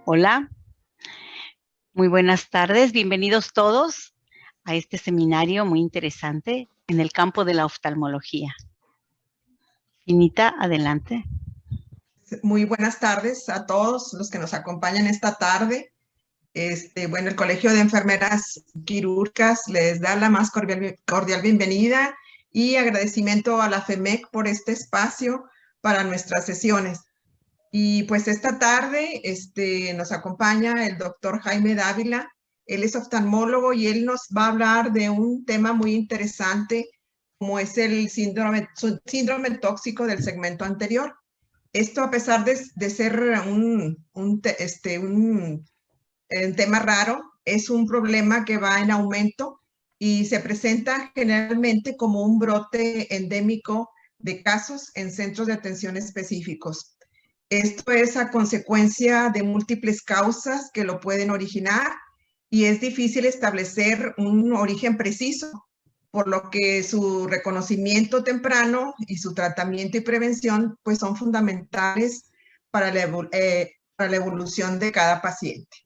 Hola, muy buenas tardes. Bienvenidos todos a este seminario muy interesante en el campo de la oftalmología. Finita, adelante. Muy buenas tardes a todos los que nos acompañan esta tarde. El Colegio de Enfermeras Quirúrgicas les da la más cordial bienvenida y agradecimiento a la FEMEC por este espacio para nuestras sesiones. Y pues esta tarde nos acompaña el doctor Jaime Dávila. Él es oftalmólogo y él nos va a hablar de un tema muy interesante como es el síndrome tóxico del segmento anterior. Esto, a pesar de ser un tema raro, es un problema que va en aumento y se presenta generalmente como un brote endémico de casos en centros de atención específicos. Esto es a consecuencia de múltiples causas que lo pueden originar y es difícil establecer un origen preciso, por lo que su reconocimiento temprano y su tratamiento y prevención pues son fundamentales para la evolución de cada paciente.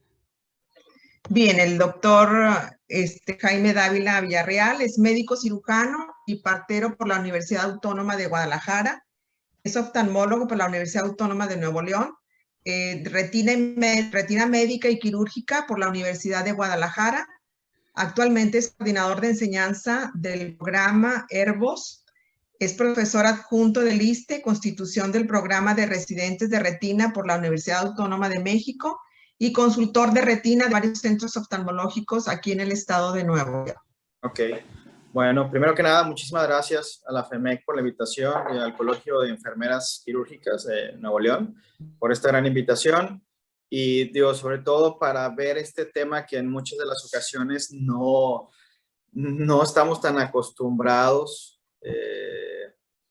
Bien, el doctor Jaime Dávila Villarreal es médico cirujano y partero por la Universidad Autónoma de Guadalajara. Es oftalmólogo por la Universidad Autónoma de Nuevo León, retina médica y quirúrgica por la Universidad de Guadalajara. Actualmente es coordinador de enseñanza del programa HERVOS. Es profesor adjunto del ISSSTE, Constitución del Programa de Residentes de Retina por la Universidad Autónoma de México y consultor de retina de varios centros oftalmológicos aquí en el estado de Nuevo León. Ok. Bueno, primero que nada, muchísimas gracias a la FEMEC por la invitación y al Colegio de Enfermeras Quirúrgicas de Nuevo León por esta gran invitación. Y digo, sobre todo para ver este tema que en muchas de las ocasiones no estamos tan acostumbrados.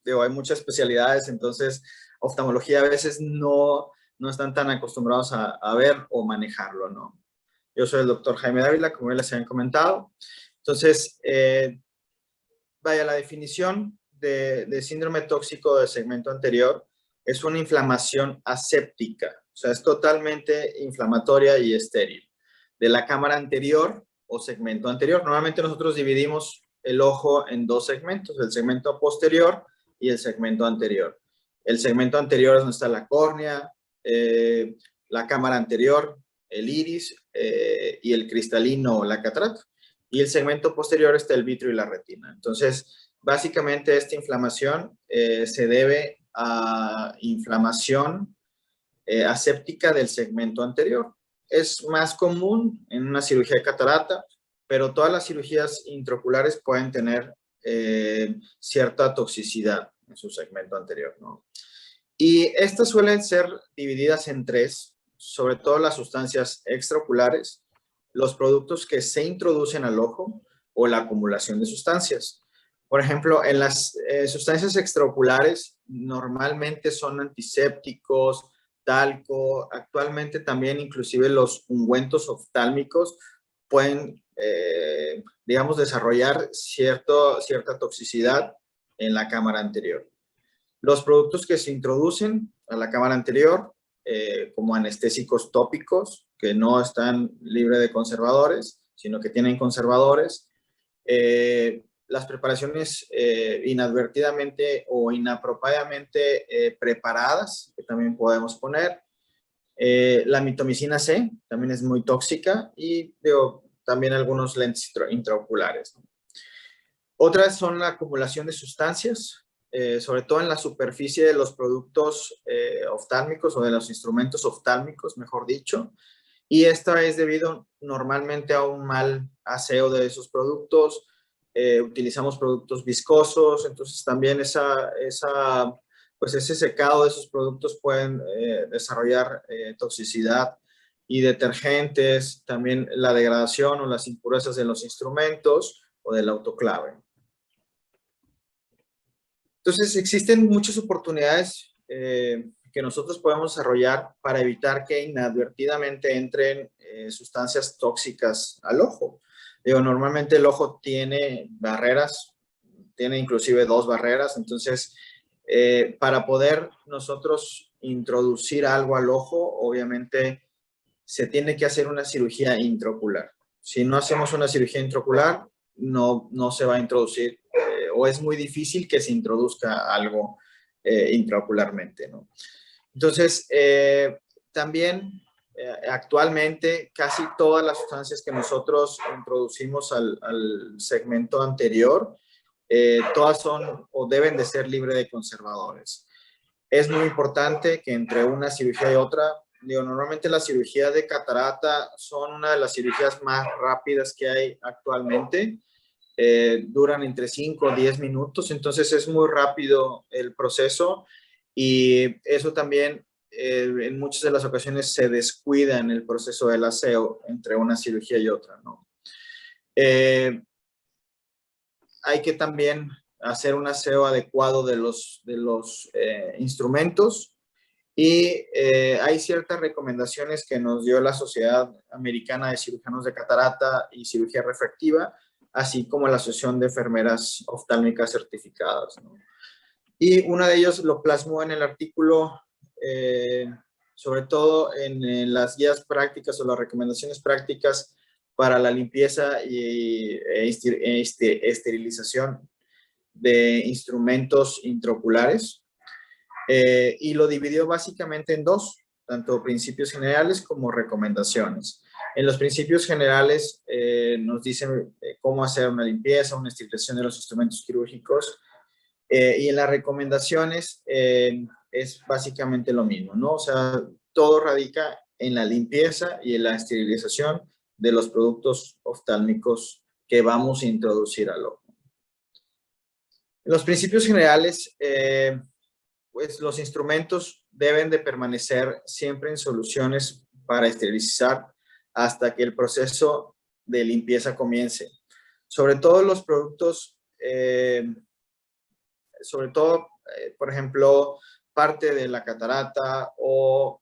Digo, hay muchas especialidades, entonces oftalmología a veces no están tan acostumbrados a ver o manejarlo, ¿no? Yo soy el doctor Jaime Dávila, como ya les habían comentado. Entonces, vaya, la definición de síndrome tóxico del segmento anterior es una inflamación aséptica, o sea, es totalmente inflamatoria y estéril, de la cámara anterior o segmento anterior. Normalmente nosotros dividimos el ojo en dos segmentos, el segmento posterior y el segmento anterior. El segmento anterior es donde está la córnea, la cámara anterior, el iris y el cristalino o la catarata. Y el segmento posterior está el vitrio y la retina. Entonces, básicamente esta inflamación se debe a inflamación aséptica del segmento anterior. Es más común en una cirugía de catarata, pero todas las cirugías intraoculares pueden tener cierta toxicidad en su segmento anterior, ¿no? Y estas suelen ser divididas en tres, sobre todo las sustancias extraoculares, los productos que se introducen al ojo o la acumulación de sustancias. Por ejemplo, en las sustancias extraoculares normalmente son antisépticos, talco, actualmente también inclusive los ungüentos oftálmicos pueden, digamos, desarrollar cierta toxicidad en la cámara anterior. Los productos que se introducen a la cámara anterior, como anestésicos tópicos, que no están libres de conservadores, sino que tienen conservadores. Las preparaciones inadvertidamente o inapropiadamente preparadas, que también podemos poner. La mitomicina C también es muy tóxica y también algunos lentes intraoculares, ¿no? Otras son la acumulación de sustancias, sobre todo en la superficie de los productos oftálmicos o de los instrumentos oftálmicos, mejor dicho. Y esta es debido normalmente a un mal aseo de esos productos. Utilizamos productos viscosos, entonces también pues ese secado de esos productos pueden desarrollar toxicidad. Y detergentes, también la degradación o las impurezas de los instrumentos o del autoclave. Entonces, existen muchas oportunidades que nosotros podemos desarrollar para evitar que inadvertidamente entren sustancias tóxicas al ojo. Normalmente el ojo tiene barreras, tiene inclusive 2 barreras, entonces para poder nosotros introducir algo al ojo, obviamente se tiene que hacer una cirugía intraocular. Si no hacemos una cirugía intraocular, no se va a introducir o es muy difícil que se introduzca algo intraocularmente, ¿no? Entonces, también actualmente casi todas las sustancias que nosotros introducimos al segmento anterior, todas son o deben de ser libres de conservadores. Es muy importante que entre una cirugía y otra, normalmente las cirugías de catarata son una de las cirugías más rápidas que hay actualmente. Duran entre 5 o 10 minutos, entonces es muy rápido el proceso y eso también en muchas de las ocasiones se descuida en el proceso del aseo entre una cirugía y otra, ¿no? Hay que también hacer un aseo adecuado de los instrumentos y hay ciertas recomendaciones que nos dio la Sociedad Americana de Cirujanos de Catarata y Cirugía Refractiva, así como la Asociación de Enfermeras Oftálmicas Certificadas, ¿no? Y uno de ellos lo plasmó en el artículo, sobre todo en las guías prácticas o las recomendaciones prácticas para la limpieza y esterilización de instrumentos intraoculares. Y lo dividió básicamente en dos, tanto principios generales como recomendaciones. En los principios generales nos dicen cómo hacer una limpieza, una esterilización de los instrumentos quirúrgicos, y en las recomendaciones es básicamente lo mismo, ¿no? O sea, todo radica en la limpieza y en la esterilización de los productos oftálmicos que vamos a introducir al ojo. En los principios generales, pues los instrumentos deben de permanecer siempre en soluciones para esterilizar hasta que el proceso de limpieza comience. Sobre todo los productos, por ejemplo, parte de la catarata o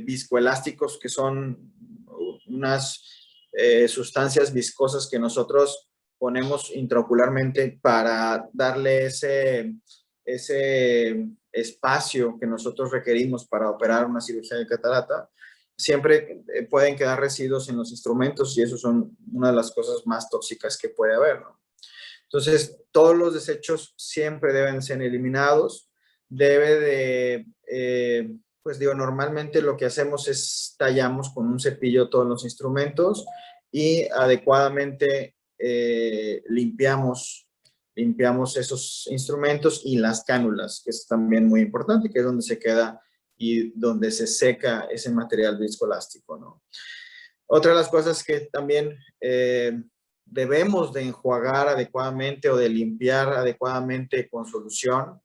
viscoelásticos, que son unas sustancias viscosas que nosotros ponemos intraocularmente para darle ese espacio que nosotros requerimos para operar una cirugía de catarata, siempre pueden quedar residuos en los instrumentos y eso son una de las cosas más tóxicas que puede haber, ¿no? Entonces, todos los desechos siempre deben ser eliminados. Pues digo, normalmente lo que hacemos es tallamos con un cepillo todos los instrumentos y adecuadamente limpiamos esos instrumentos y las cánulas, que es también muy importante, que es donde se queda y donde se seca ese material viscoelástico, ¿no? Otra de las cosas que también debemos de enjuagar adecuadamente o de limpiar adecuadamente con solución,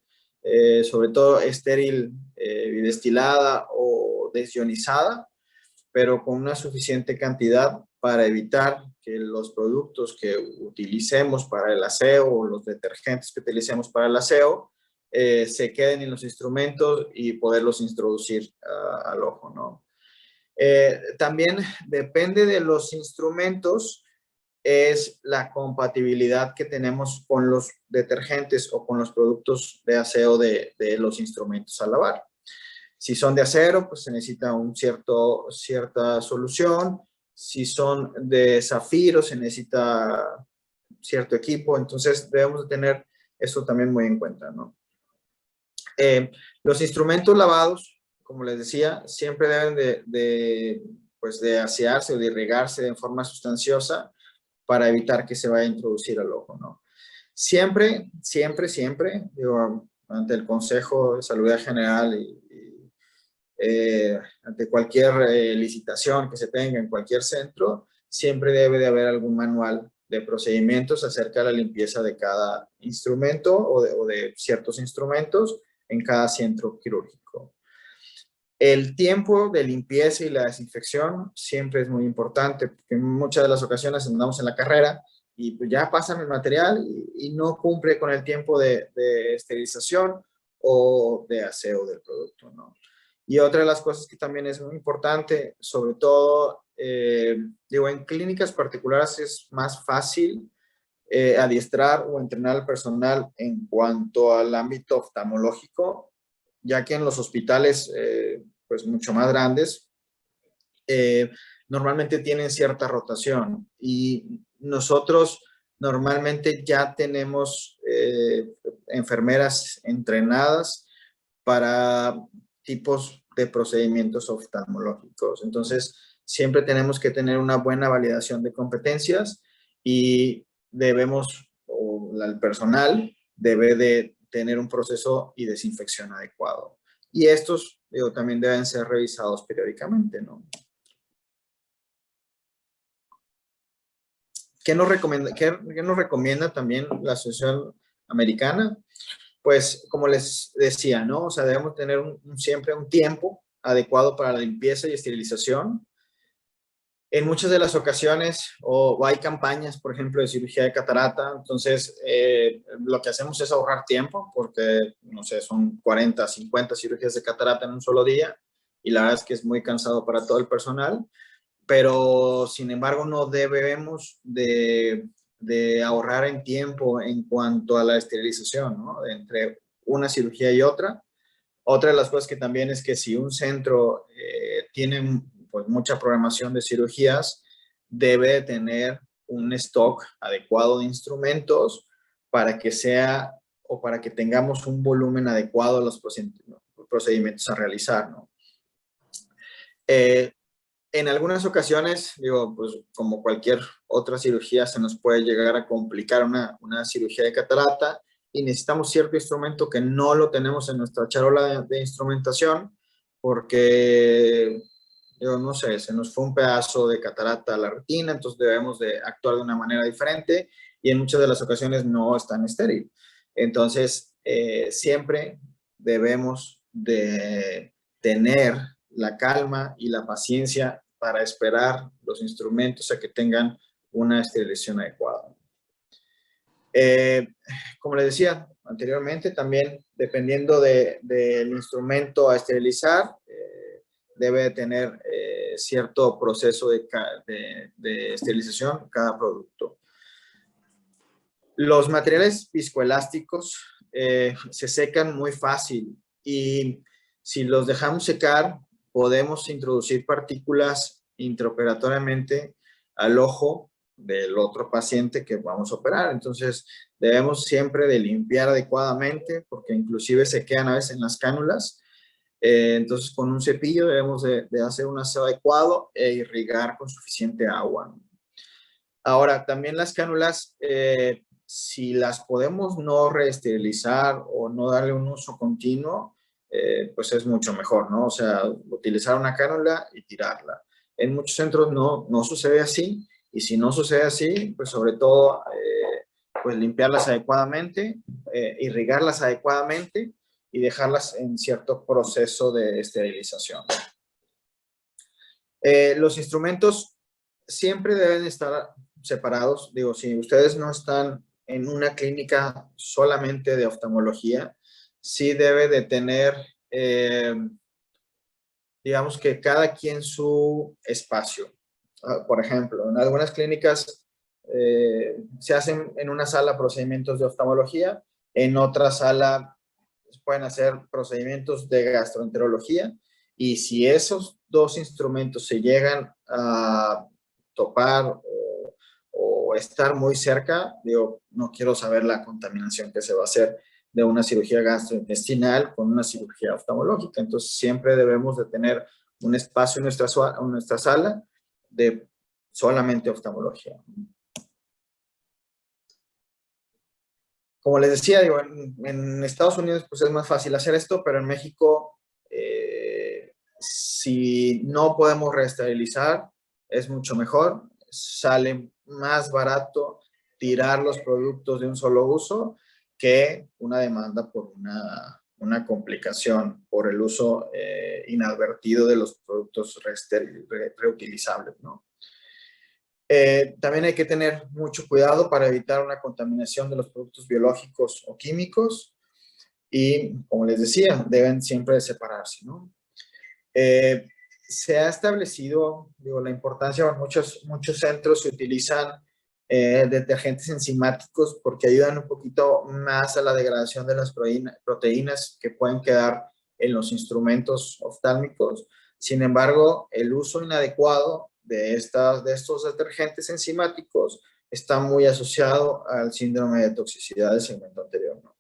sobre todo estéril, bidestilada o desionizada, pero con una suficiente cantidad para evitar que los productos que utilicemos para el aseo o los detergentes que utilicemos para el aseo se queden en los instrumentos y poderlos introducir al ojo, ¿no? También depende de los instrumentos, es la compatibilidad que tenemos con los detergentes o con los productos de aseo de los instrumentos a lavar. Si son de acero, pues se necesita cierta solución. Si son de zafiro, se necesita cierto equipo. Entonces, debemos de tener eso también muy en cuenta, ¿no? Los instrumentos lavados, como les decía, siempre deben de asearse o de irrigarse de forma sustanciosa para evitar que se vaya a introducir al ojo, ¿no? Siempre, digo, ante el Consejo de Salud General ante cualquier licitación que se tenga en cualquier centro, siempre debe de haber algún manual de procedimientos acerca de la limpieza de cada instrumento o de ciertos instrumentos en cada centro quirúrgico. El tiempo de limpieza y la desinfección siempre es muy importante, porque en muchas de las ocasiones andamos en la carrera y pues ya pasan el material y no cumple con el tiempo de esterilización o de aseo del producto, ¿no? Y otra de las cosas que también es muy importante, sobre todo, digo, en clínicas particulares es más fácil adiestrar o entrenar al personal en cuanto al ámbito oftalmológico, ya que en los hospitales, pues mucho más grandes, normalmente tienen cierta rotación y nosotros normalmente ya tenemos enfermeras entrenadas para tipos de procedimientos oftalmológicos. Entonces, siempre tenemos que tener una buena validación de competencias y debemos, o el personal debe de tener un proceso y desinfección adecuado. Y estos, digo, también deben ser revisados periódicamente, ¿no? ¿Qué nos recomienda también la Asociación Americana? Pues, como les decía, ¿no? O sea, debemos tener siempre un tiempo adecuado para la limpieza y esterilización. En muchas de las ocasiones, o hay campañas, por ejemplo, de cirugía de catarata, entonces lo que hacemos es ahorrar tiempo, porque, no sé, son 40, 50 cirugías de catarata en un solo día, y la verdad es que es muy cansado para todo el personal, pero sin embargo no debemos de ahorrar en tiempo en cuanto a la esterilización, ¿no? Entre una cirugía y otra. Otra de las cosas que también es que si un centro tiene pues mucha programación de cirugías, debe tener un stock adecuado de instrumentos para que sea o para que tengamos un volumen adecuado a los procedimientos a realizar, ¿no? En algunas ocasiones, digo, pues como cualquier otra cirugía, se nos puede llegar a complicar una cirugía de catarata y necesitamos cierto instrumento que no lo tenemos en nuestra charola de instrumentación porque, yo no sé, se nos fue un pedazo de catarata a la retina, entonces debemos de actuar de una manera diferente y en muchas de las ocasiones no es tan estéril. Entonces, siempre debemos de tener la calma y la paciencia para esperar los instrumentos a que tengan una esterilización adecuada. Como les decía anteriormente, también dependiendo del instrumento a esterilizar, debe tener cierto proceso de esterilización cada producto. Los materiales viscoelásticos se secan muy fácil y si los dejamos secar, podemos introducir partículas intraoperatoriamente al ojo del otro paciente que vamos a operar. Entonces, debemos siempre de limpiar adecuadamente porque inclusive se quedan a veces en las cánulas. Entonces, con un cepillo debemos de hacer un aseo adecuado e irrigar con suficiente agua. Ahora, también las cánulas, si las podemos no reesterilizar o no darle un uso continuo, pues es mucho mejor, ¿no? O sea, utilizar una cánula y tirarla. En muchos centros no sucede así, y si no sucede así, pues sobre todo, pues limpiarlas adecuadamente, irrigarlas adecuadamente y dejarlas en cierto proceso de esterilización. Los instrumentos siempre deben estar separados. Digo, si ustedes no están en una clínica solamente de oftalmología, sí debe de tener, digamos que cada quien su espacio. Por ejemplo, en algunas clínicas se hacen en una sala procedimientos de oftalmología, en otra sala pueden hacer procedimientos de gastroenterología, y si esos dos instrumentos se llegan a topar o estar muy cerca, digo, no quiero saber la contaminación que se va a hacer de una cirugía gastrointestinal con una cirugía oftalmológica. Entonces, siempre debemos de tener un espacio en nuestra sala de solamente oftalmología. Como les decía, digo, en Estados Unidos pues es más fácil hacer esto, pero en México, si no podemos reesterilizar, es mucho mejor. Sale más barato tirar los productos de un solo uso que una demanda por una complicación por el uso inadvertido de los productos reutilizables, ¿no? También hay que tener mucho cuidado para evitar una contaminación de los productos biológicos o químicos y, como les decía, deben siempre separarse, ¿no? Se ha establecido, digo, la importancia, en muchos centros se utilizan detergentes enzimáticos porque ayudan un poquito más a la degradación de las proteínas que pueden quedar en los instrumentos oftálmicos. Sin embargo, el uso inadecuado de estos detergentes enzimáticos está muy asociado al síndrome de toxicidad del segmento anterior, ¿no?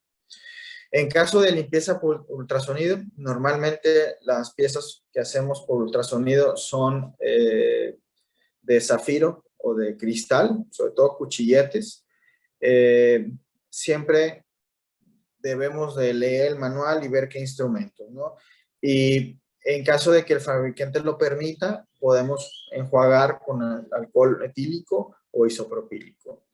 En caso de limpieza por ultrasonido, normalmente las piezas que hacemos por ultrasonido son de zafiro o de cristal, sobre todo cuchilletes. Siempre debemos de leer el manual y ver qué instrumentos, ¿no? Y en caso de que el fabricante lo permita, podemos enjuagar con alcohol etílico o isopropílico.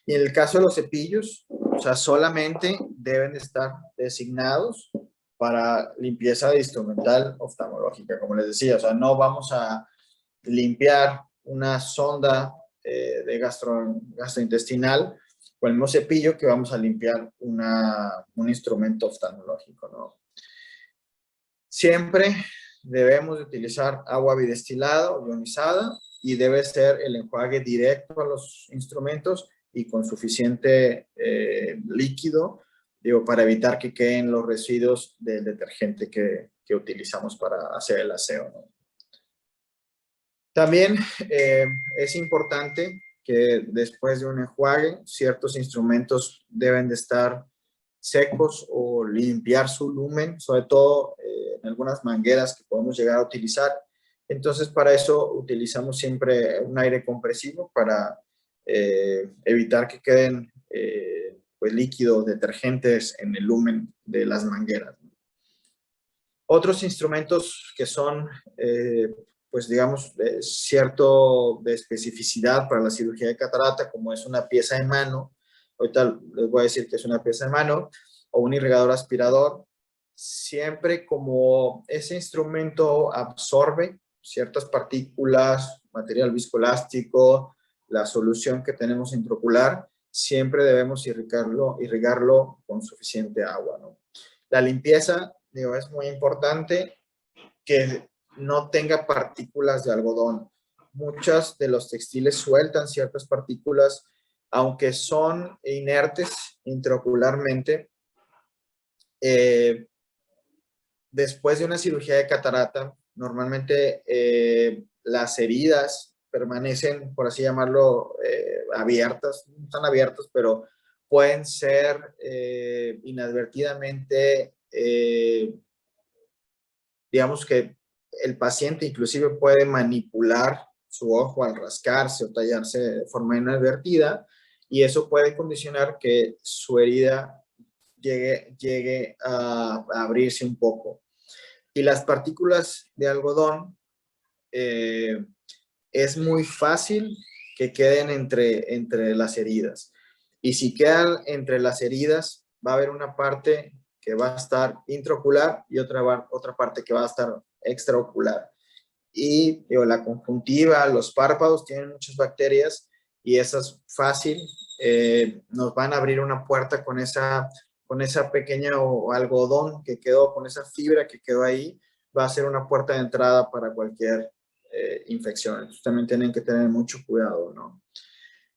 Y en el caso de los cepillos, o sea, solamente deben estar designados para limpieza de instrumental oftalmológica, como les decía. O sea, no vamos a limpiar una sonda de gastrointestinal con el mismo cepillo que vamos a limpiar un instrumento oftalmológico, ¿no? Siempre debemos de utilizar agua bidestilada o ionizada y debe ser el enjuague directo a los instrumentos y con suficiente líquido, digo, para evitar que queden los residuos del detergente que utilizamos para hacer el aseo, ¿no? También es importante que después de un enjuague, ciertos instrumentos deben de estar secos o limpiar su lumen, sobre todo en algunas mangueras que podemos llegar a utilizar. Entonces, para eso utilizamos siempre un aire compresivo para evitar que queden pues, líquidos, detergentes en el lumen de las mangueras. Otros instrumentos que son, pues digamos, cierto de especificidad para la cirugía de catarata, como es una pieza de mano, ahorita les voy a decir que es una pieza de mano, o un irrigador aspirador, siempre como ese instrumento absorbe ciertas partículas, material viscoelástico, la solución que tenemos intraocular, siempre debemos irrigarlo con suficiente agua, ¿no? La limpieza, digo, es muy importante que no tenga partículas de algodón. Muchos de los textiles sueltan ciertas partículas, aunque son inertes intraocularmente. Después de una cirugía de catarata, normalmente las heridas permanecen, por así llamarlo, abiertas. No están abiertas, pero pueden ser inadvertidamente, digamos que el paciente inclusive puede manipular su ojo al rascarse o tallarse de forma inadvertida, y eso puede condicionar que su herida llegue a abrirse un poco. Y las partículas de algodón es muy fácil que queden entre las heridas. Y si quedan entre las heridas, va a haber una parte que va a estar intraocular y otra parte que va a estar extraocular. Y digo, la conjuntiva, los párpados tienen muchas bacterias y eso es fácil. Nos van a abrir una puerta con esa pequeña algodón que quedó, con esa fibra que quedó ahí, va a ser una puerta de entrada para cualquier infección. Entonces también tienen que tener mucho cuidado, ¿no?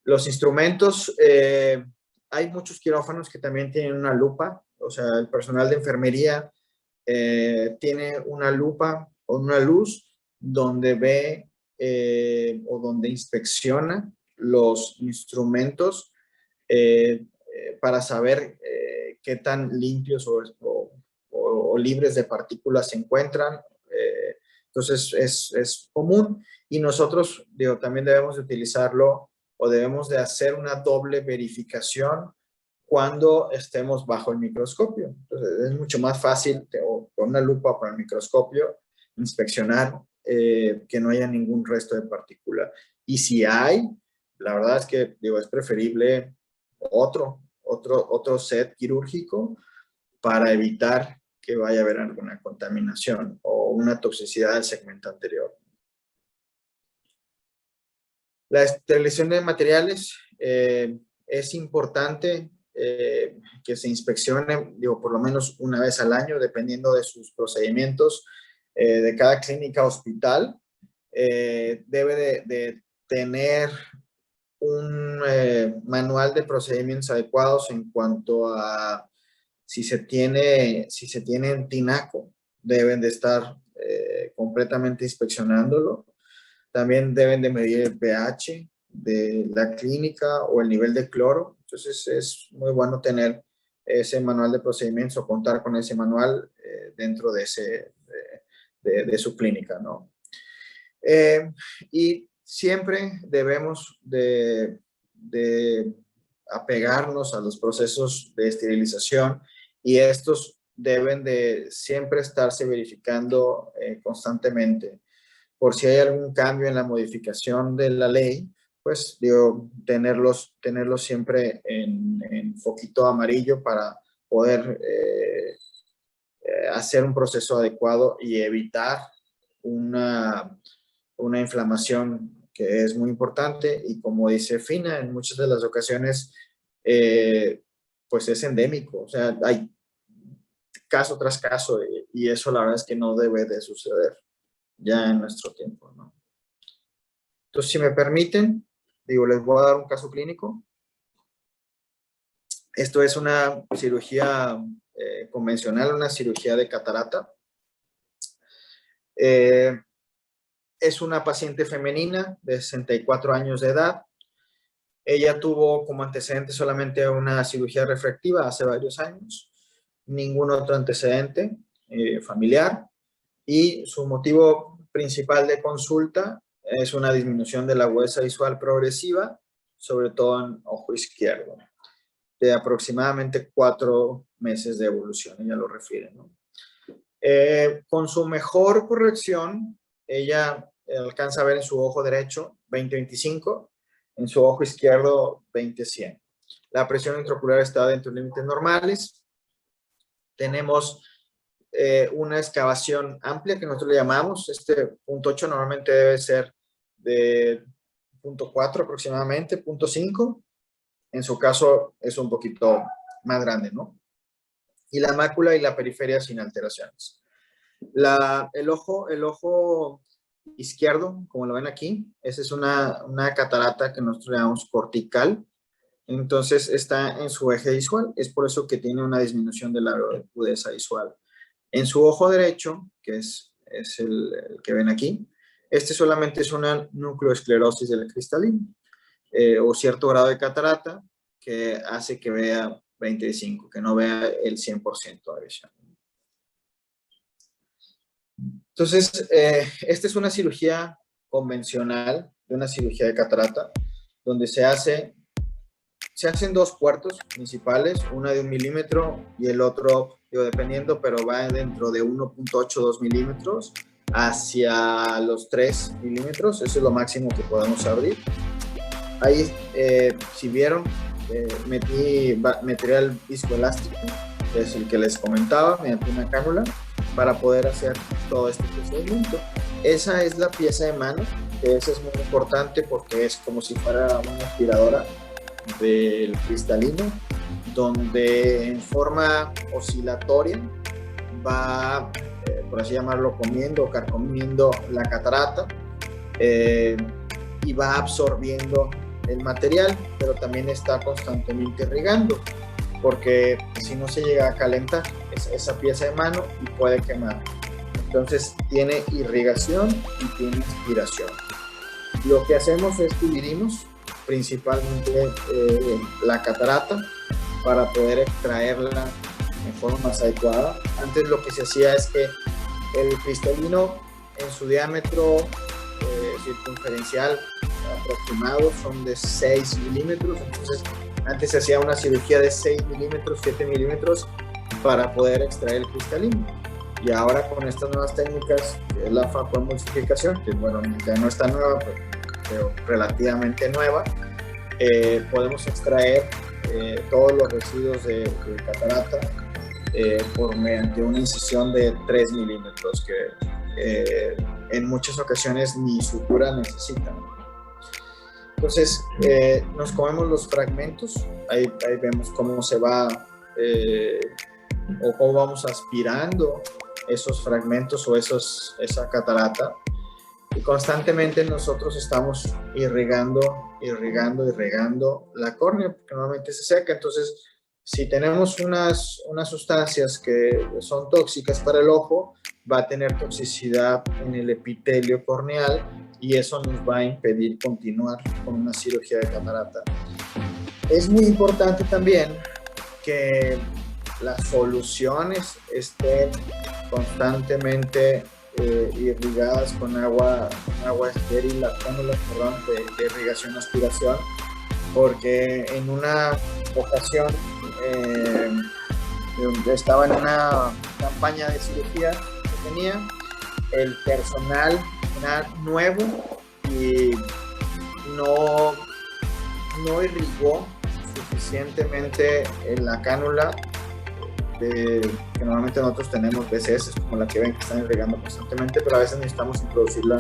Los instrumentos, hay muchos quirófanos que también tienen una lupa, o sea, el personal de enfermería tiene una lupa o una luz donde ve o donde inspecciona los instrumentos para saber qué tan limpios o libres de partículas se encuentran. Entonces es común y nosotros digo, también debemos de utilizarlo o debemos de hacer una doble verificación cuando estemos bajo el microscopio. Entonces es mucho más fácil con una lupa o con el microscopio inspeccionar que no haya ningún resto de partícula. Y si hay, la verdad es que digo, es preferible otro set quirúrgico para evitar que vaya a haber alguna contaminación o una toxicidad del segmento anterior. La esterilización de materiales es importante que se inspeccione, digo, por lo menos una vez al año, dependiendo de sus procedimientos de cada clínica o hospital. Debe de tener un manual de procedimientos adecuados en cuanto a si se tiene tinaco, deben de estar completamente inspeccionándolo. También deben de medir el pH de la clínica o el nivel de cloro. Entonces es muy bueno tener ese manual de procedimientos o contar con ese manual dentro de, de su clínica, ¿no? Y siempre debemos de apegarnos a los procesos de esterilización y estos deben de siempre estarse verificando constantemente. Por si hay algún cambio en la modificación de la ley, pues digo, tenerlos siempre en foquito amarillo para poder hacer un proceso adecuado y evitar una inflamación que es muy importante y como dice Fina, en muchas de las ocasiones pues es endémico, o sea, hay caso tras caso y eso la verdad es que no debe de suceder ya en nuestro tiempo, ¿no? Entonces, si me permiten, digo, les voy a dar un caso clínico. Esto es una cirugía convencional, una cirugía de catarata. Es una paciente femenina de 64 años de edad. Ella tuvo como antecedente solamente una cirugía refractiva hace varios años, ningún otro antecedente familiar, y su motivo principal de consulta es una disminución de la agudeza visual progresiva, sobre todo en ojo izquierdo, de aproximadamente 4 meses de evolución, ella lo refiere, ¿no? Con su mejor corrección, ella alcanza a ver en su ojo derecho 20/25, en su ojo izquierdo 20/100. La presión intraocular está dentro de límites normales. Tenemos una excavación amplia que nosotros le llamamos. Este punto 8 normalmente debe ser de punto 4 aproximadamente, punto 5. En su caso es un poquito más grande, ¿no? Y la mácula y la periferia sin alteraciones. El ojo izquierdo, como lo ven aquí, esa es una catarata que nosotros llamamos cortical. Entonces está en su eje visual, es por eso que tiene una disminución de la agudeza visual. En su ojo derecho, que es el que ven aquí, este solamente es una nucleoesclerosis del cristalino o cierto grado de catarata que hace que vea 20/5, que no vea el 100% de visión. Entonces, esta es una cirugía convencional, de una cirugía de catarata, donde se hacen 2 puertos principales, una de 1 milímetro y el otro, digo, dependiendo, pero va dentro de 1.82 milímetros hacia los 3 milímetros, eso es lo máximo que podemos abrir. Ahí, si vieron, metí material viscoelástico, que es el que les comentaba, mediante una cánula, para poder hacer todo este procedimiento. Esa es la pieza de mano, que esa es muy importante porque es como si fuera una aspiradora del cristalino, donde en forma oscilatoria va, por así llamarlo, comiendo o carcomiendo la catarata y va absorbiendo el material, pero también está constantemente irrigando, porque si no se llega a calentar esa pieza de mano y puede quemar. Entonces tiene irrigación y tiene aspiración. Lo que hacemos es dividimos principalmente la catarata para poder extraerla en forma más adecuada. Antes lo que se hacía es que el cristalino en su diámetro circunferencial aproximado son de 6 milímetros, entonces antes se hacía una cirugía de 6 milímetros, 7 milímetros para poder extraer el cristalino. Y ahora con estas nuevas técnicas, que es la facoemulsificación, que bueno, ya no está nueva, pero relativamente nueva, podemos extraer todos los residuos de catarata mediante una incisión de 3 milímetros, que en muchas ocasiones ni sutura necesitan. Entonces, nos comemos los fragmentos, ahí vemos cómo se va o cómo vamos aspirando esos fragmentos o esa catarata, y constantemente nosotros estamos irrigando la córnea, porque normalmente se seca. Entonces, si tenemos unas sustancias que son tóxicas para el ojo, va a tener toxicidad en el epitelio corneal y eso nos va a impedir continuar con una cirugía de catarata. Es muy importante también que las soluciones estén constantemente irrigadas con agua estéril, las cánulas, perdón, de irrigación aspiración, porque en una ocasión estaba en una campaña de cirugía que tenía, el personal era nuevo y no irrigó suficientemente en la cánula que normalmente nosotros tenemos BCS, como la que ven que están irrigando constantemente, pero a veces necesitamos introducirla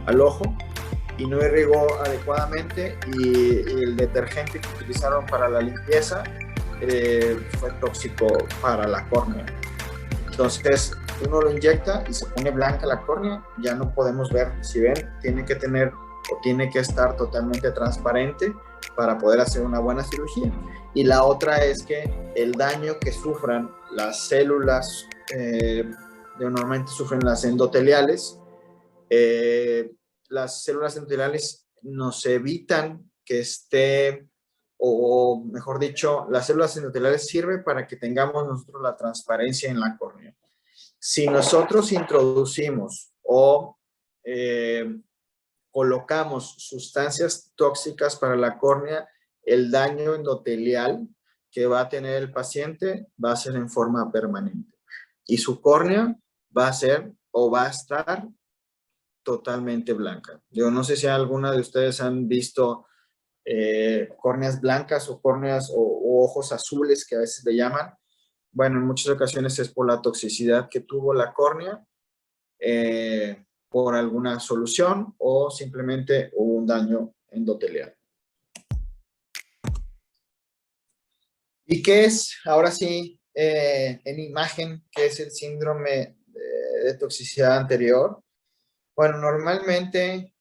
al ojo y no irrigó adecuadamente y el detergente que utilizaron para la limpieza fue tóxico para la córnea. Entonces uno lo inyecta y se pone blanca la córnea, ya no podemos ver. Si ven, tiene que estar totalmente transparente para poder hacer una buena cirugía. Y la otra es que el daño que sufran las células, normalmente sufren las endoteliales, las células endoteliales nos evitan que esté, o mejor dicho, las células endoteliales sirven para que tengamos nosotros la transparencia en la córnea. Si nosotros introducimos o colocamos sustancias tóxicas para la córnea, el daño endotelial que va a tener el paciente va a ser en forma permanente y su córnea va a ser o va a estar totalmente blanca. Yo no sé si alguna de ustedes han visto córneas blancas o córneas o ojos azules que a veces le llaman. Bueno, en muchas ocasiones es por la toxicidad que tuvo la córnea, por alguna solución o simplemente hubo un daño endotelial. ¿Y qué es, ahora sí, en imagen, qué es el síndrome de toxicidad anterior? Bueno, normalmente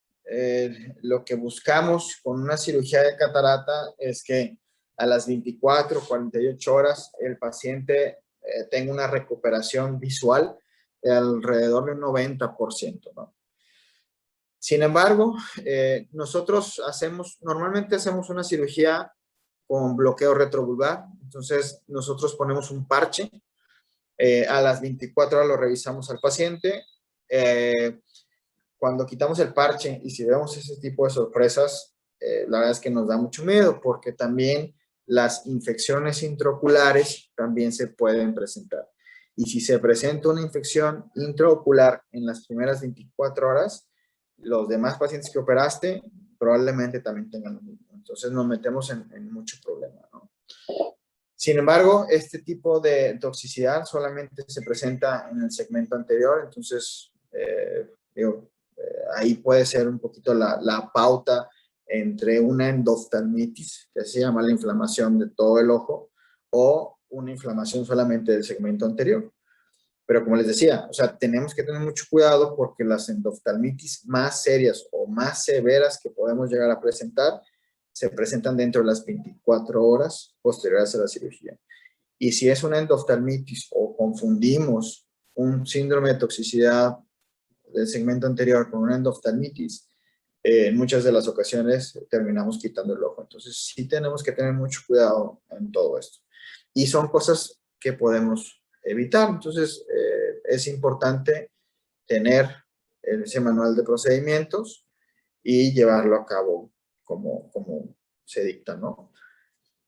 lo que buscamos con una cirugía de catarata es que a las 24 o 48 horas el paciente tenga una recuperación visual de alrededor del 90%, ¿no? Sin embargo, nosotros normalmente hacemos una cirugía con bloqueo retrovulvar. Entonces, nosotros ponemos un parche. A las 24 horas lo revisamos al paciente. Cuando quitamos el parche y si vemos ese tipo de sorpresas, la verdad es que nos da mucho miedo porque también las infecciones intraoculares también se pueden presentar. Y si se presenta una infección intraocular en las primeras 24 horas, los demás pacientes que operaste probablemente también tengan lo mismo. Entonces nos metemos en mucho problema, ¿no? Sin embargo, este tipo de toxicidad solamente se presenta en el segmento anterior, entonces ahí puede ser un poquito la pauta entre una endoftalmitis, que se llama la inflamación de todo el ojo, o una inflamación solamente del segmento anterior. Pero como les decía, o sea, tenemos que tener mucho cuidado porque las endoftalmitis más serias o más severas que podemos llegar a presentar se presentan dentro de las 24 horas posteriores a la cirugía. Y si es una endoftalmitis o confundimos un síndrome de toxicidad del segmento anterior con una endoftalmitis, en muchas de las ocasiones terminamos quitando el ojo. Entonces sí tenemos que tener mucho cuidado en todo esto. Y son cosas que podemos evitar. Entonces es importante tener ese manual de procedimientos y llevarlo a cabo como se dicta, ¿no?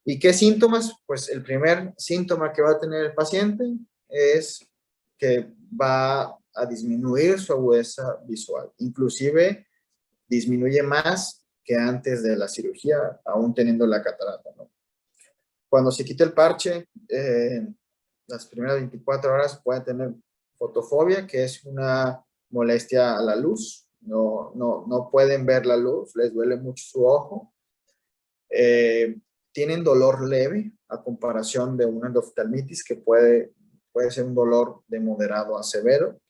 ¿Y qué síntomas? Pues el primer síntoma que va a tener el paciente es que va a disminuir su agudeza visual. Inclusive disminuye más que antes de la cirugía, aún teniendo la catarata, ¿no? Cuando se quita el parche, las primeras 24 horas puede tener fotofobia, que es una molestia a la luz. No pueden ver la luz, les duele mucho su ojo. Tienen dolor leve a comparación de una endoftalmitis que puede ser un dolor de moderado a severo.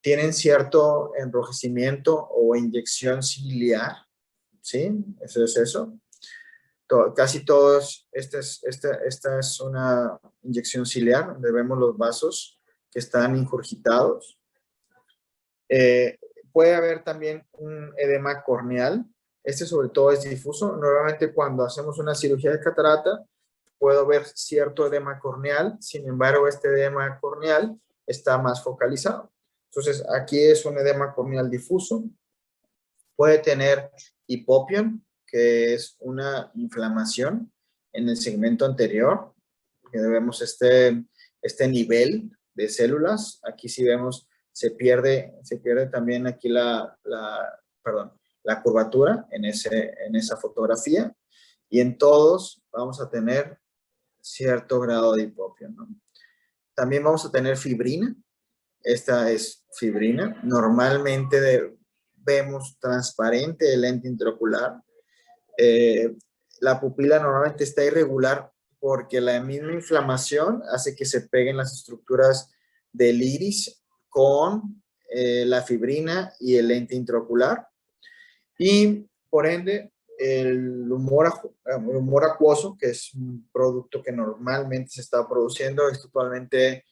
Tienen cierto enrojecimiento o inyección ciliar, ¿sí? Eso es eso. Casi todos, esta es una inyección ciliar, donde vemos los vasos que están ingurgitados. Puede haber también un edema corneal. Este sobre todo es difuso. Normalmente cuando hacemos una cirugía de catarata, puedo ver cierto edema corneal. Sin embargo, este edema corneal está más focalizado. Entonces, aquí es un edema corneal difuso. Puede tener hipopión, que es una inflamación en el segmento anterior, que vemos este nivel de células. Aquí sí vemos, se pierde también aquí la curvatura en esa fotografía. Y en todos vamos a tener cierto grado de hipopión, ¿no? También vamos a tener fibrina. Esta es fibrina. Normalmente vemos transparente el lente intraocular. La pupila normalmente está irregular porque la misma inflamación hace que se peguen las estructuras del iris con la fibrina y el lente intraocular. Y por ende, el humor acuoso, que es un producto que normalmente se está produciendo, es totalmente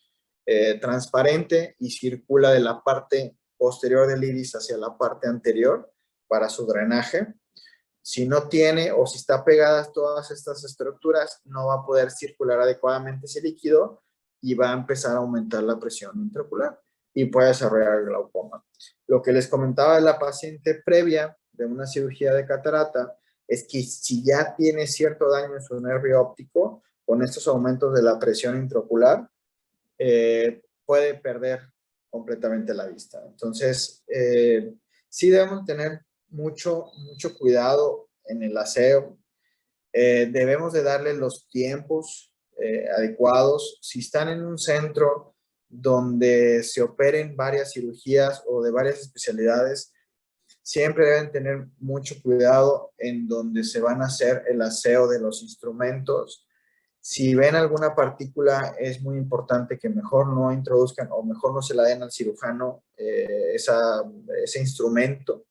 transparente y circula de la parte posterior del iris hacia la parte anterior para su drenaje. Si no tiene o si está pegadas todas estas estructuras, no va a poder circular adecuadamente ese líquido y va a empezar a aumentar la presión intraocular y puede desarrollar el glaucoma. Lo que les comentaba de la paciente previa de una cirugía de catarata es que si ya tiene cierto daño en su nervio óptico, con estos aumentos de la presión intraocular, puede perder completamente la vista. Entonces, sí debemos tener mucho cuidado en el aseo. Debemos de darle los tiempos adecuados. Si están en un centro donde se operen varias cirugías o de varias especialidades, siempre deben tener mucho cuidado en donde se van a hacer el aseo de los instrumentos. Si ven alguna partícula, es muy importante que mejor no introduzcan o mejor no se la den al cirujano ese instrumento,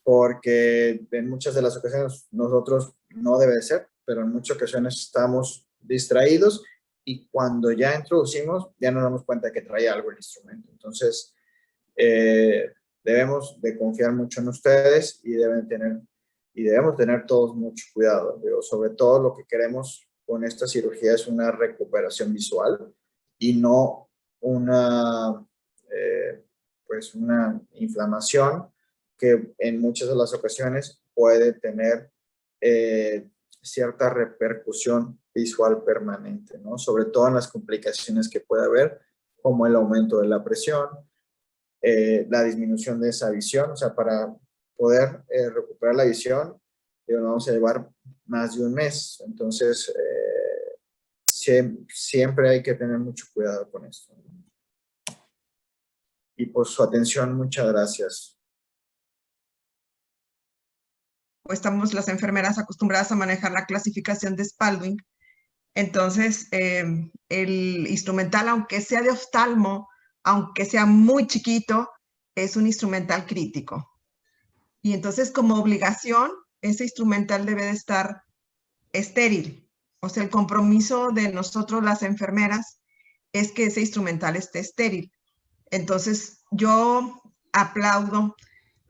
porque en muchas de las ocasiones nosotros no debe ser, pero en muchas ocasiones estamos distraídos y cuando ya introducimos ya nos damos cuenta que trae algo el instrumento. Entonces, debemos de confiar mucho en ustedes y debemos tener todos mucho cuidado. Pero sobre todo lo que queremos con esta cirugía es una recuperación visual y no una inflamación que en muchas de las ocasiones puede tener cierta repercusión visual permanente, ¿no? Sobre todo en las complicaciones que puede haber, como el aumento de la presión, la disminución de esa visión. O sea, para poder recuperar la visión, vamos a llevar más de un mes. Entonces, siempre hay que tener mucho cuidado con esto. Y por su atención, muchas gracias. Estamos las enfermeras acostumbradas a manejar la clasificación de Spalding. Entonces, el instrumental, aunque sea de oftalmo, aunque sea muy chiquito, es un instrumental crítico. Y entonces, como obligación, ese instrumental debe de estar estéril. O sea, el compromiso de nosotros, las enfermeras, es que ese instrumental esté estéril. Entonces, yo aplaudo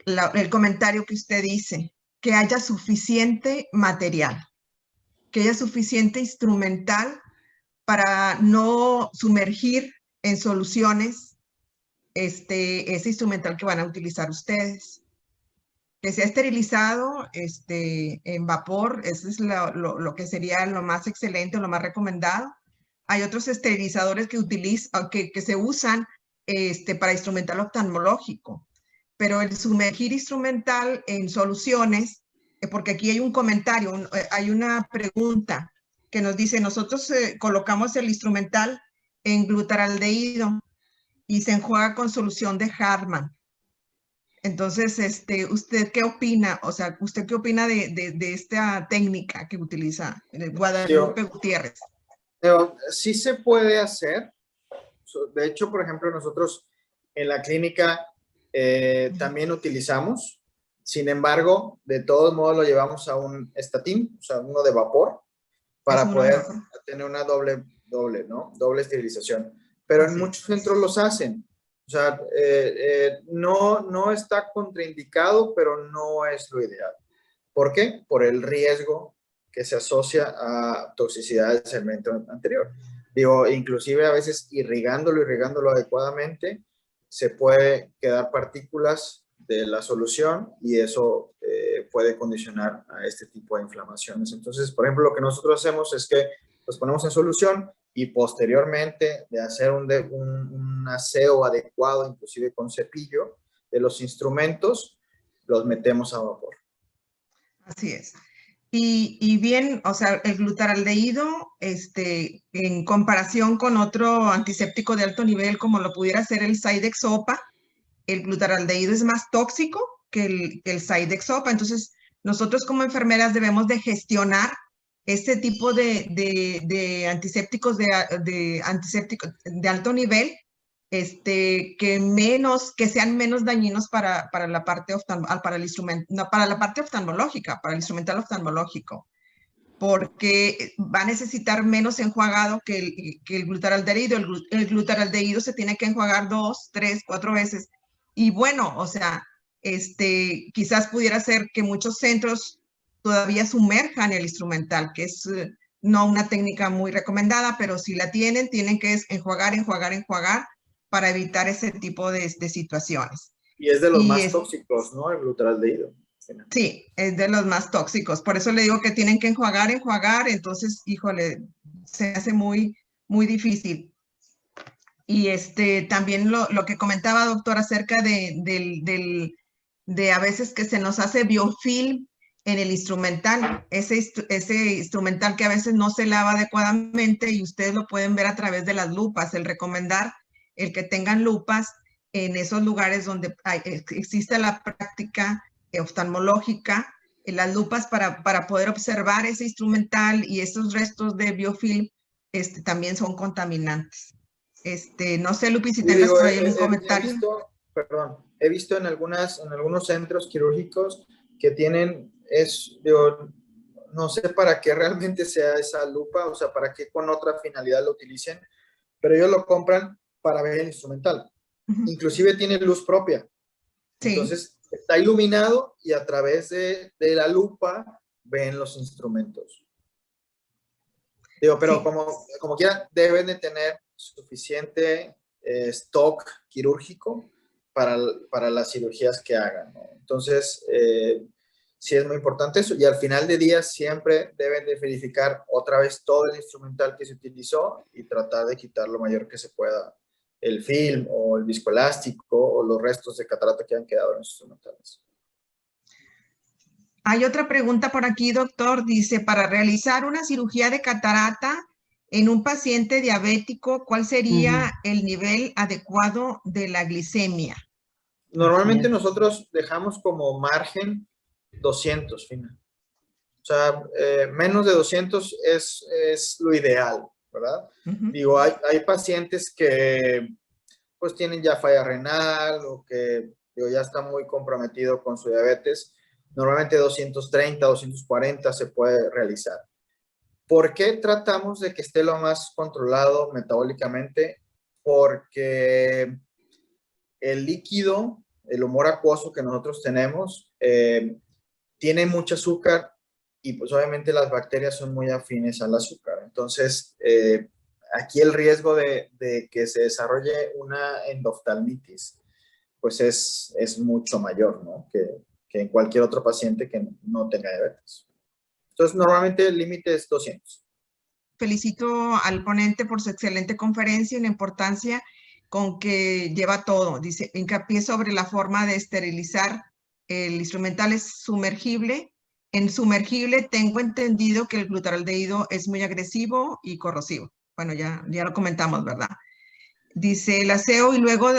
el comentario que usted dice, que haya suficiente material, que haya suficiente instrumental para no sumergir en soluciones ese instrumental que van a utilizar ustedes. Que sea esterilizado en vapor, eso es lo que sería lo más excelente, lo más recomendado. Hay otros esterilizadores que se usan para instrumental oftalmológico, pero el sumergir instrumental en soluciones, porque aquí hay un comentario, hay una pregunta que nos dice, nosotros colocamos el instrumental en glutaraldehído y se enjuaga con solución de Hartmann. Entonces, ¿usted qué opina? O sea, ¿usted qué opina de esta técnica que utiliza Guadalupe Gutiérrez? Sí se puede hacer. De hecho, por ejemplo, nosotros en la clínica también utilizamos. Sin embargo, de todos modos lo llevamos a un estatín, o sea, uno de vapor, para poder tener una doble esterilización. Pero en muchos centros los hacen. O sea, no está contraindicado, pero no es lo ideal. ¿Por qué? Por el riesgo que se asocia a toxicidad del segmento anterior. Digo, inclusive a veces irrigándolo adecuadamente, se puede quedar partículas de la solución y eso puede condicionar a este tipo de inflamaciones. Entonces, por ejemplo, lo que nosotros hacemos es que los ponemos en solución y posteriormente de hacer un aseo adecuado, inclusive con cepillo, de los instrumentos, los metemos a vapor. Así es. Y bien, o sea, el glutaraldehído, en comparación con otro antiséptico de alto nivel, como lo pudiera ser el Sidexopa, el glutaraldehído es más tóxico que el Sidexopa. Entonces, nosotros como enfermeras debemos de gestionar este tipo de antisépticos antisépticos de alto nivel, que sean menos dañinos para la parte para el instrumento, no, para la parte oftalmológica, para el instrumental oftalmológico, porque va a necesitar menos enjuagado que el glutaraldehído. El glutaraldehído se tiene que enjuagar 2, 3, 4 veces. Y bueno, o sea, quizás pudiera ser que muchos centros todavía sumerjan el instrumental, que es no una técnica muy recomendada, pero si la tienen que enjuagar para evitar ese tipo de situaciones. Y es de los más tóxicos, ¿no? El glutaraldehído. Sí, es de los más tóxicos. Por eso le digo que tienen que enjuagar. Entonces, híjole, se hace muy, muy difícil. Y también lo que comentaba, doctor, acerca de a veces que se nos hace biofilm en el instrumental, ese instrumental que a veces no se lava adecuadamente y ustedes lo pueden ver a través de las lupas. El recomendar el que tengan lupas en esos lugares donde existe la práctica oftalmológica, las lupas para poder observar ese instrumental y esos restos de biofilm también son contaminantes. No sé, Lupi, si tengas por ahí algún comentario. He visto en algunos centros quirúrgicos que tienen, no sé para qué realmente sea esa lupa, o sea, para qué con otra finalidad lo utilicen, pero ellos lo compran para ver el instrumental. Inclusive tiene luz propia. Sí. Entonces, está iluminado y a través de la lupa ven los instrumentos. Pero sí, como quiera, deben de tener suficiente stock quirúrgico para las cirugías que hagan, ¿no? Entonces, sí es muy importante eso. Y al final de día siempre deben de verificar otra vez todo el instrumental que se utilizó y tratar de quitar lo mayor que se pueda el film o el viscoelástico o los restos de catarata que han quedado en los instrumentales. Hay otra pregunta por aquí, doctor. Dice, para realizar una cirugía de catarata en un paciente diabético, ¿cuál sería el nivel adecuado de la glicemia? Normalmente nosotros dejamos como margen 200, Fina. O sea, menos de 200 es lo ideal, ¿verdad? Digo, hay pacientes que pues tienen ya falla renal o que ya está muy comprometido con su diabetes. Normalmente 230, 240 se puede realizar. ¿Por qué tratamos de que esté lo más controlado metabólicamente? Porque el líquido, el humor acuoso que nosotros tenemos, tiene mucho azúcar y pues obviamente las bacterias son muy afines al azúcar. Entonces, aquí el riesgo de que se desarrolle una endoftalmitis, pues es mucho mayor, ¿no? Que en cualquier otro paciente que no tenga diabetes. Entonces, normalmente el límite es 200. Felicito al ponente por su excelente conferencia y la importancia con que lleva todo. Dice, hincapié sobre la forma de esterilizar. El instrumental es sumergible. En sumergible tengo entendido que el glutaraldehído es muy agresivo y corrosivo. Bueno, ya lo comentamos, ¿verdad? Dice el aseo y luego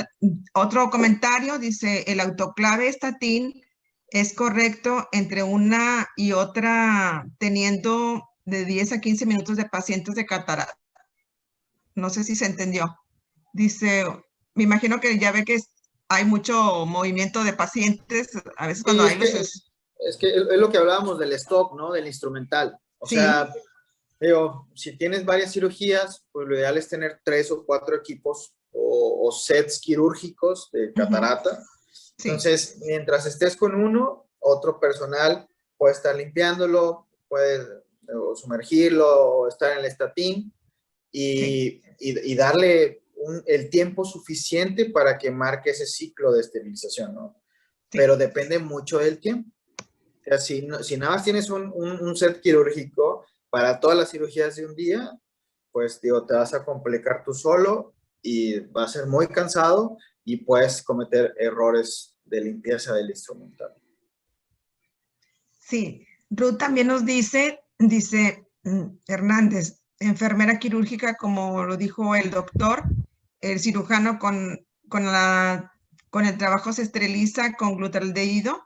otro comentario, dice el autoclave estatin es correcto entre una y otra teniendo de 10 a 15 minutos de pacientes de catarata. No sé si se entendió. Dice, me imagino que ya ve que hay mucho movimiento de pacientes, a veces cuando hay luces. Es que es lo que hablábamos del stock, ¿no? Del instrumental. O sea, si tienes varias cirugías, pues lo ideal es tener 3 o 4 equipos o sets quirúrgicos de catarata. Sí. Entonces, mientras estés con uno, otro personal puede estar limpiándolo, puede sumergirlo o estar en el estatín y darle el tiempo suficiente para que marque ese ciclo de esterilización, ¿no? Sí. Pero depende mucho del tiempo. O sea, si nada más tienes un set quirúrgico para todas las cirugías de un día, pues digo, te vas a complicar tú solo y va a ser muy cansado y puedes cometer errores de limpieza del instrumental. Sí, Ruth también nos dice Hernández, enfermera quirúrgica, como lo dijo el doctor, el cirujano con el trabajo se esteriliza con glutaraldehído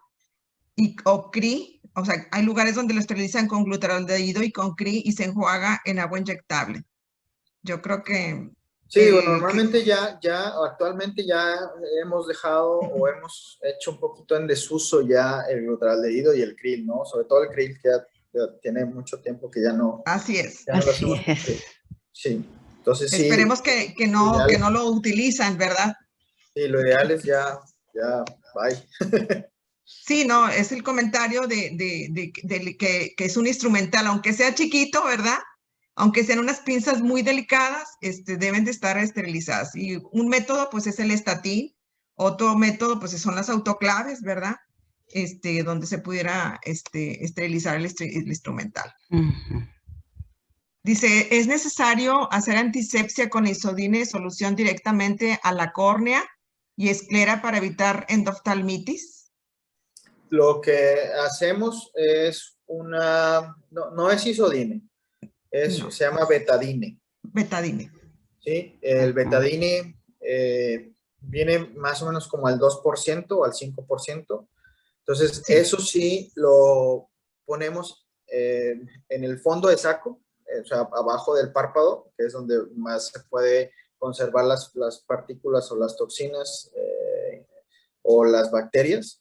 o CRI, o sea, hay lugares donde lo esterilizan con glutaraldehído y con CRI y se enjuaga en agua inyectable. Yo creo que... Sí, bueno, normalmente actualmente ya hemos dejado o hemos hecho un poquito en desuso ya el glutaraldehído y el krill, ¿no? Sobre todo el krill, que ya tiene mucho tiempo que ya no... Así es. Ya no lo hacemos. Sí, entonces sí. Esperemos que no lo utilizan, ¿verdad? Sí, lo ideal es ya, bye. Sí, no, es el comentario que es un instrumental, aunque sea chiquito, ¿verdad? Aunque sean unas pinzas muy delicadas, deben de estar esterilizadas. Y un método, pues, es el estatín. Otro método, pues, son las autoclaves, ¿verdad? Donde se pudiera esterilizar el instrumental. Dice, ¿es necesario hacer antisepsia con isodine solución directamente a la córnea y esclera para evitar endoftalmitis? Lo que hacemos es no es isodine. Se llama betadine. Betadine. Sí, el betadine viene más o menos como al 2% o al 5%. Entonces, sí, eso sí lo ponemos en el fondo de saco, o sea, abajo del párpado, que es donde más se puede conservar las partículas o las toxinas o las bacterias.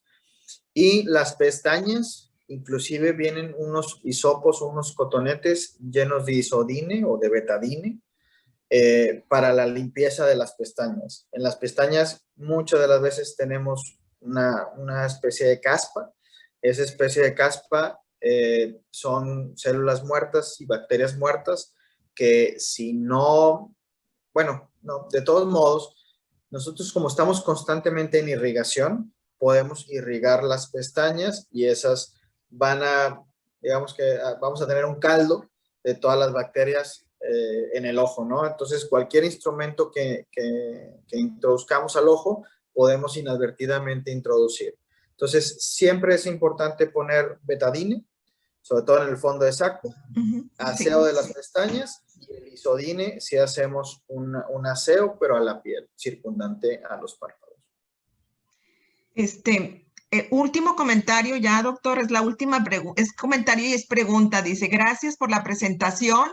Y las pestañas, inclusive vienen unos hisopos o unos cotonetes llenos de isodine o de betadine para la limpieza de las pestañas. En las pestañas muchas de las veces tenemos una especie de caspa. Esa especie de caspa son células muertas y bacterias muertas que si no, bueno, no, de todos modos, nosotros como estamos constantemente en irrigación, podemos irrigar las pestañas y esas van a, digamos que vamos a tener un caldo de todas las bacterias en el ojo, ¿no? Entonces, cualquier instrumento que introduzcamos al ojo, podemos inadvertidamente introducir. Entonces, siempre es importante poner betadine, sobre todo en el fondo de saco, aseo de las pestañas y el isodine si hacemos un aseo, pero a la piel, circundante a los párpados. Último comentario ya, doctor, es la última pregunta, es comentario y es pregunta. Dice, gracias por la presentación,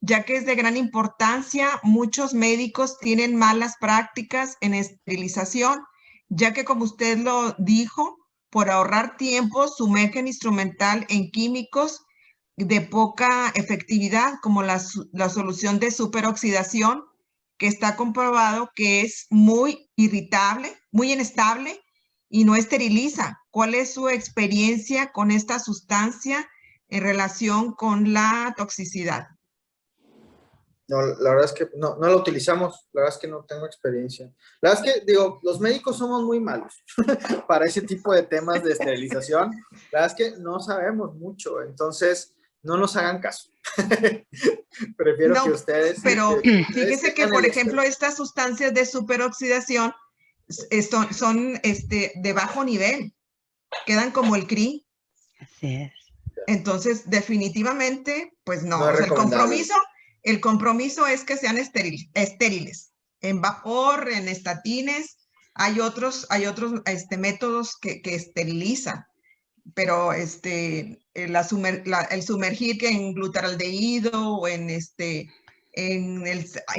ya que es de gran importancia. Muchos médicos tienen malas prácticas en esterilización, ya que como usted lo dijo, por ahorrar tiempo, sumergen instrumental en químicos de poca efectividad, como la solución de superoxidación, que está comprobado que es muy irritable, muy inestable, y no esteriliza. ¿Cuál es su experiencia con esta sustancia en relación con la toxicidad? No, la verdad es que no la utilizamos, la verdad es que no tengo experiencia. La verdad es que, digo, los médicos somos muy malos para ese tipo de temas de esterilización. La verdad es que no sabemos mucho, entonces no nos hagan caso. Prefiero que ustedes... Pero fíjese que, por ejemplo, estas sustancias de superoxidación son de bajo nivel, quedan como el CRI. Así es. Entonces, definitivamente, pues no, o sea, el compromiso es que sean estériles, en vapor, en estatines. Hay otros métodos que esterilizan, pero el sumergir que en glutaraldehído o en el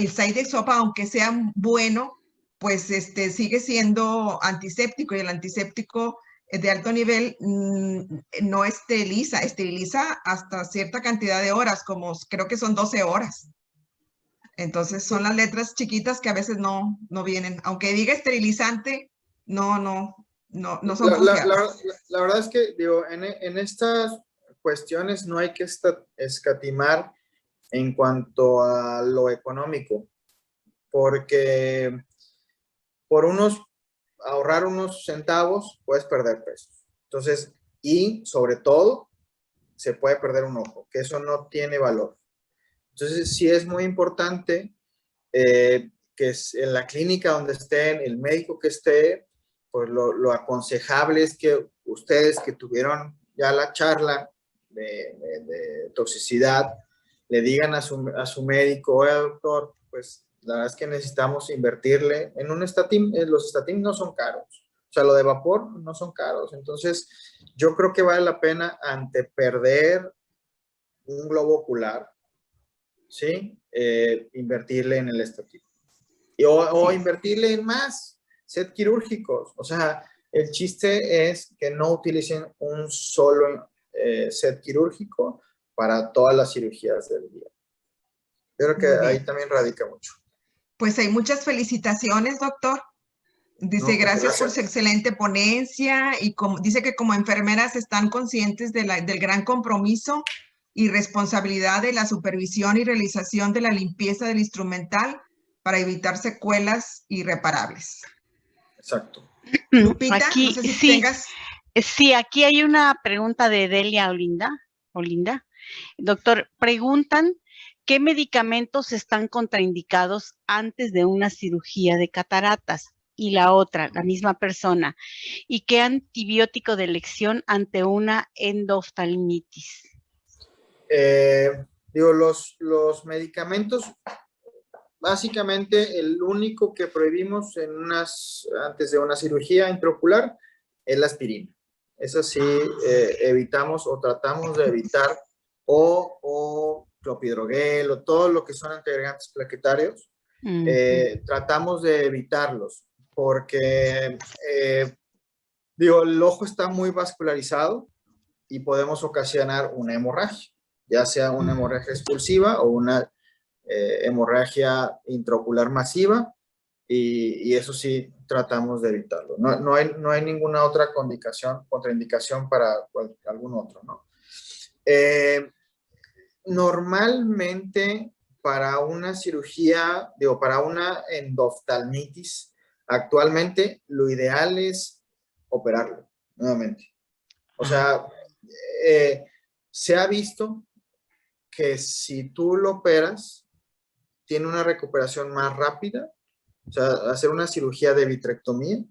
Cydex-sopa, aunque sea bueno, pues sigue siendo antiséptico, y el antiséptico de alto nivel no esteriliza hasta cierta cantidad de horas, como creo que son 12 horas. Entonces son las letras chiquitas que a veces no vienen. Aunque diga esterilizante, no son confiables. La verdad es que, digo, en estas cuestiones no hay que escatimar en cuanto a lo económico, porque por ahorrar unos centavos puedes perder pesos. Entonces, y sobre todo, se puede perder un ojo, que eso no tiene valor. Entonces, sí es muy importante que en la clínica donde estén, el médico que esté, pues lo aconsejable es que ustedes que tuvieron ya la charla de toxicidad, le digan a su médico: oye, doctor, pues la verdad es que necesitamos invertirle en un estatin. Los estatin no son caros. O sea, lo de vapor no son caros. Entonces, yo creo que vale la pena, ante perder un globo ocular, ¿sí? Invertirle en el estatin. O invertirle en más set quirúrgicos. O sea, el chiste es que no utilicen un solo set quirúrgico para todas las cirugías del día. Yo creo que ahí también radica mucho. Pues hay muchas felicitaciones, doctor. Dice, No, gracias por su excelente ponencia, y dice que como enfermeras están conscientes del gran compromiso y responsabilidad de la supervisión y realización de la limpieza del instrumental para evitar secuelas irreparables. Exacto. Lupita, aquí, no sé si sí, tengas... Sí, aquí hay una pregunta de Delia Olinda. Doctor, preguntan qué medicamentos están contraindicados antes de una cirugía de cataratas, y la otra, la misma persona, y qué antibiótico de elección ante una endoftalmitis. Digo, los medicamentos, básicamente el único que prohibimos antes de una cirugía intraocular es la aspirina. Esa sí evitamos o tratamos de evitar, o clopidogrel o todo lo que son antiagregantes plaquetarios. Tratamos de evitarlos porque, digo, el ojo está muy vascularizado y podemos ocasionar una hemorragia, ya sea una hemorragia expulsiva o una hemorragia intraocular masiva, y eso sí tratamos de evitarlo. No hay ninguna otra contraindicación para algún otro, ¿no? Normalmente para una cirugía, digo, para una endoftalmitis, actualmente lo ideal es operarlo nuevamente. O sea, se ha visto que si tú lo operas, tiene una recuperación más rápida. O sea, hacer una cirugía de vitrectomía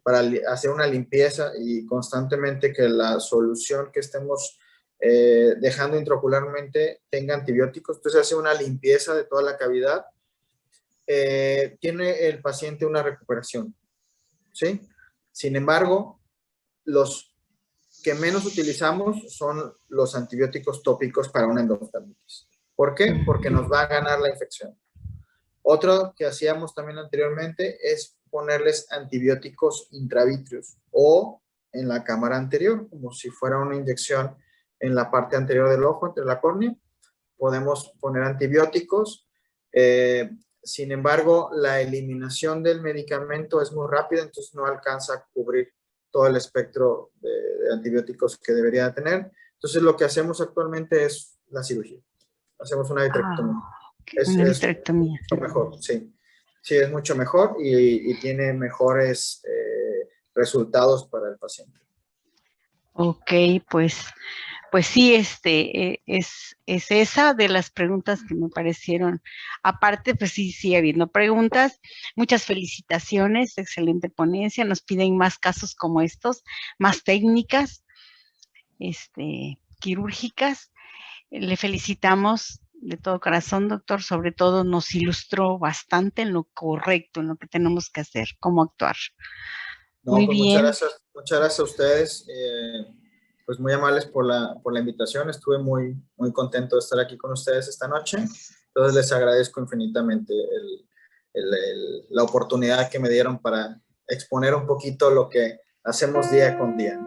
para hacer una limpieza y constantemente que la solución que estemos dejando intraocularmente tenga antibióticos. Entonces hace una limpieza de toda la cavidad. Tiene el paciente una recuperación, ¿sí? Sin embargo, los que menos utilizamos son los antibióticos tópicos para una endoftalmitis. ¿Por qué? Porque nos va a ganar la infección. Otro que hacíamos también anteriormente es ponerles antibióticos intravitreos o en la cámara anterior, como si fuera una inyección en la parte anterior del ojo, entre la córnea. Podemos poner antibióticos. Sin embargo, la eliminación del medicamento es muy rápida, entonces no alcanza a cubrir todo el espectro de antibióticos que debería tener. Entonces, lo que hacemos actualmente es la cirugía. Hacemos una vitrectomía. Una vitrectomía. Es mucho mejor, sí. Sí, es mucho mejor y tiene mejores resultados para el paciente. Ok, pues sí, es esa de las preguntas que me parecieron. Aparte, pues sí, sigue habiendo preguntas. Muchas felicitaciones, excelente ponencia. Nos piden más casos como estos, más técnicas, quirúrgicas. Le felicitamos de todo corazón, doctor. Sobre todo nos ilustró bastante en lo correcto, en lo que tenemos que hacer, cómo actuar. No, Muy pues bien. Muchas gracias a ustedes. Pues muy amables por la invitación. Estuve muy contento de estar aquí con ustedes esta noche. Entonces les agradezco infinitamente la oportunidad que me dieron para exponer un poquito lo que hacemos día con día.